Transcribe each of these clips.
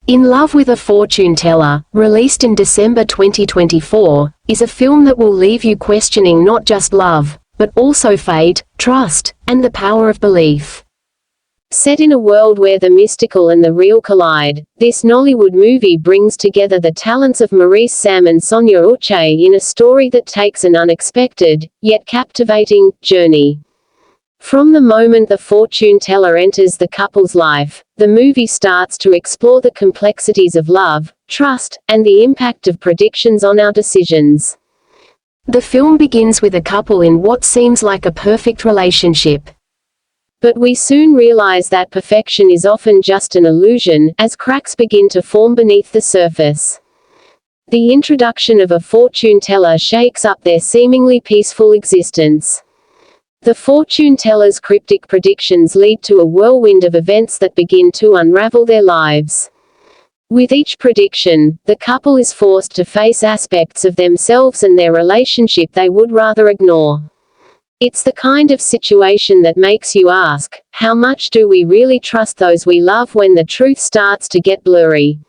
In Love with a Fortune Teller, released in December 2024, is a film that will leave you questioning not just love, but also fate, trust, and the power of belief. Set in a world where the mystical and the real collide, this Nollywood movie brings together the talents of Maurice Sam and Sonia Uche in a story that takes an unexpected, yet captivating, journey. From the moment the fortune teller enters the couple's life, the movie starts to explore the complexities of love, trust, and the impact of predictions on our decisions. The film begins with a couple in what seems like a perfect relationship. But we soon realize that perfection is often just an illusion, as cracks begin to form beneath the surface. The introduction of a fortune teller shakes up their seemingly peaceful existence. The fortune teller's cryptic predictions lead to a whirlwind of events that begin to unravel their lives. With each prediction, the couple is forced to face aspects of themselves and their relationship they would rather ignore. It's the kind of situation that makes you ask, how much do we really trust those we love when the truth starts to get blurry?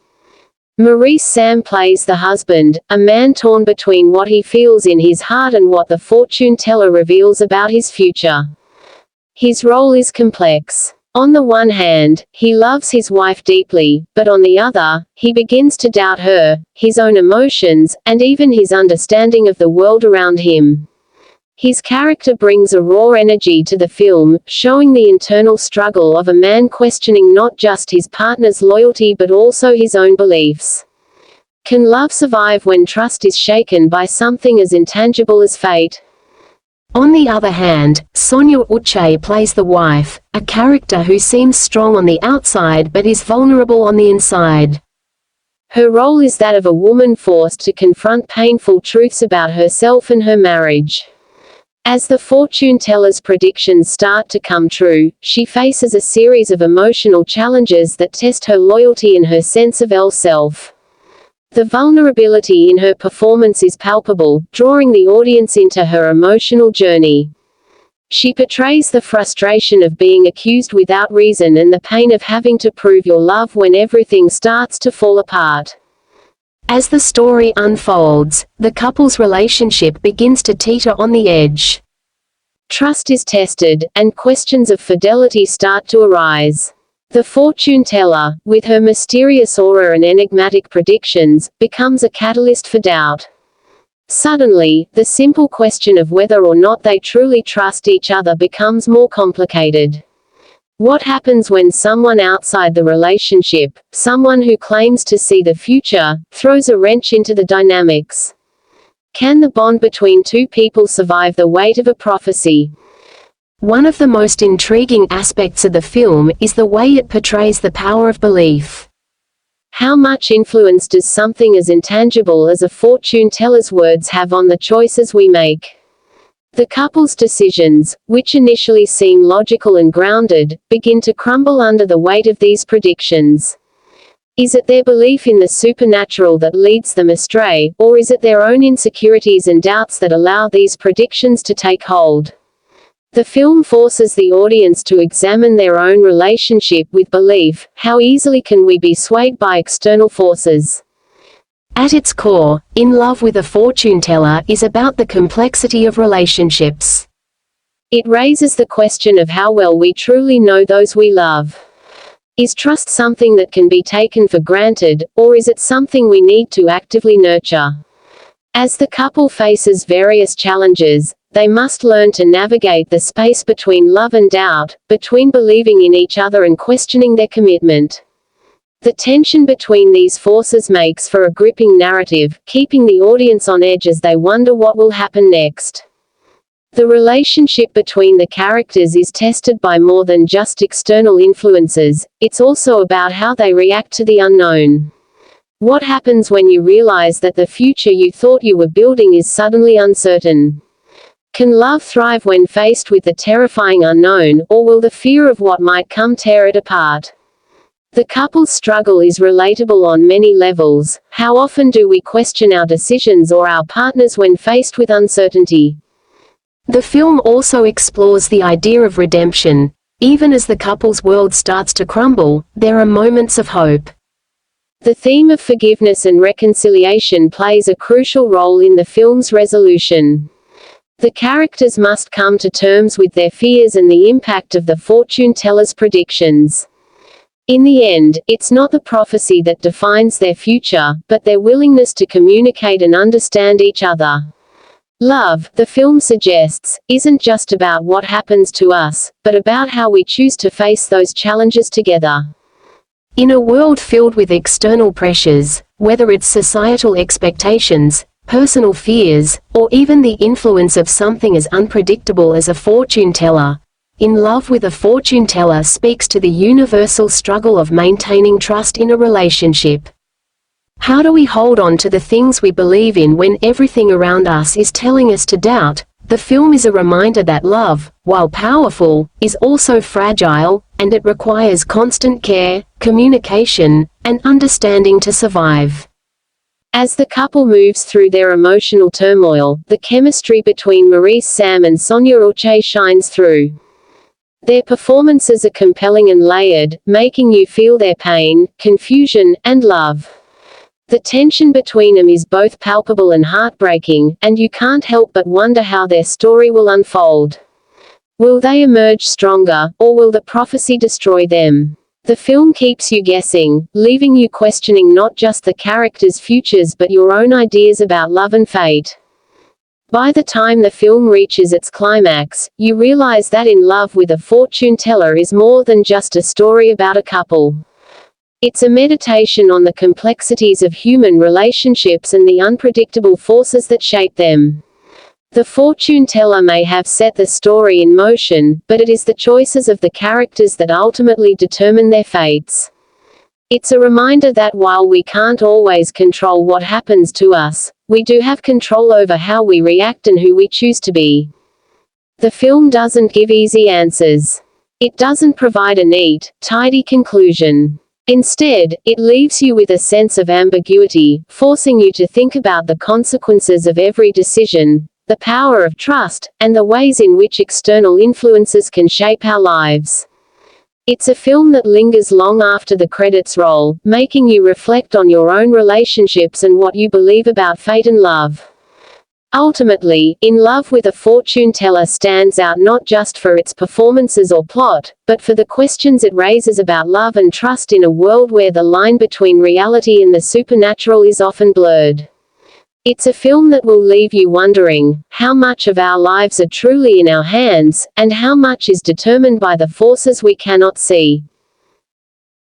Maurice Sam plays the husband, a man torn between what he feels in his heart and what the fortune teller reveals about his future. His role is complex. On the one hand, he loves his wife deeply, but on the other, he begins to doubt her, his own emotions, and even his understanding of the world around him. His character brings a raw energy to the film, showing the internal struggle of a man questioning not just his partner's loyalty but also his own beliefs. Can love survive when trust is shaken by something as intangible as fate? On the other hand, Sonia Uche plays the wife, a character who seems strong on the outside but is vulnerable on the inside. Her role is that of a woman forced to confront painful truths about herself and her marriage. As the fortune teller's predictions start to come true, she faces a series of emotional challenges that test her loyalty and her sense of self. The vulnerability in her performance is palpable, drawing the audience into her emotional journey. She portrays the frustration of being accused without reason and the pain of having to prove your love when everything starts to fall apart. As the story unfolds, the couple's relationship begins to teeter on the edge. Trust is tested, and questions of fidelity start to arise. The fortune teller, with her mysterious aura and enigmatic predictions, becomes a catalyst for doubt. Suddenly, the simple question of whether or not they truly trust each other becomes more complicated. What happens when someone outside the relationship, someone who claims to see the future, throws a wrench into the dynamics? Can the bond between two people survive the weight of a prophecy? One of the most intriguing aspects of the film is the way it portrays the power of belief. How much influence does something as intangible as a fortune teller's words have on the choices we make? The couple's decisions, which initially seem logical and grounded, begin to crumble under the weight of these predictions. Is it their belief in the supernatural that leads them astray, or is it their own insecurities and doubts that allow these predictions to take hold? The film forces the audience to examine their own relationship with belief. How easily can we be swayed by external forces? At its core, In Love with a Fortune Teller is about the complexity of relationships. It raises the question of how well we truly know those we love. Is trust something that can be taken for granted, or is it something we need to actively nurture? As the couple faces various challenges, they must learn to navigate the space between love and doubt, between believing in each other and questioning their commitment. The tension between these forces makes for a gripping narrative, keeping the audience on edge as they wonder what will happen next. The relationship between the characters is tested by more than just external influences, it's also about how they react to the unknown. What happens when you realize that the future you thought you were building is suddenly uncertain? Can love thrive when faced with the terrifying unknown, or will the fear of what might come tear it apart? The couple's struggle is relatable on many levels. How often do we question our decisions or our partners when faced with uncertainty? The film also explores the idea of redemption. Even as the couple's world starts to crumble, there are moments of hope. The theme of forgiveness and reconciliation plays a crucial role in the film's resolution. The characters must come to terms with their fears and the impact of the fortune teller's predictions. In the end, it's not the prophecy that defines their future, but their willingness to communicate and understand each other. Love, the film suggests, isn't just about what happens to us, but about how we choose to face those challenges together. In a world filled with external pressures, whether it's societal expectations, personal fears, or even the influence of something as unpredictable as a fortune teller, In Love with a Fortune Teller speaks to the universal struggle of maintaining trust in a relationship. How do we hold on to the things we believe in when everything around us is telling us to doubt? The film is a reminder that love, while powerful, is also fragile, and it requires constant care, communication, and understanding to survive. As the couple moves through their emotional turmoil, the chemistry between Maurice Sam and Sonia Uche shines through. Their performances are compelling and layered, making you feel their pain, confusion, and love. The tension between them is both palpable and heartbreaking, and you can't help but wonder how their story will unfold. Will they emerge stronger, or will the prophecy destroy them? The film keeps you guessing, leaving you questioning not just the characters' futures but your own ideas about love and fate. By the time the film reaches its climax, you realize that In Love with a Fortune Teller is more than just a story about a couple. It's a meditation on the complexities of human relationships and the unpredictable forces that shape them. The fortune teller may have set the story in motion, but it is the choices of the characters that ultimately determine their fates. It's a reminder that while we can't always control what happens to us, we do have control over how we react and who we choose to be. The film doesn't give easy answers. It doesn't provide a neat, tidy conclusion. Instead, it leaves you with a sense of ambiguity, forcing you to think about the consequences of every decision, the power of trust, and the ways in which external influences can shape our lives. It's a film that lingers long after the credits roll, making you reflect on your own relationships and what you believe about fate and love. Ultimately, In Love with a Fortune Teller stands out not just for its performances or plot, but for the questions it raises about love and trust in a world where the line between reality and the supernatural is often blurred. It's a film that will leave you wondering, how much of our lives are truly in our hands, and how much is determined by the forces we cannot see.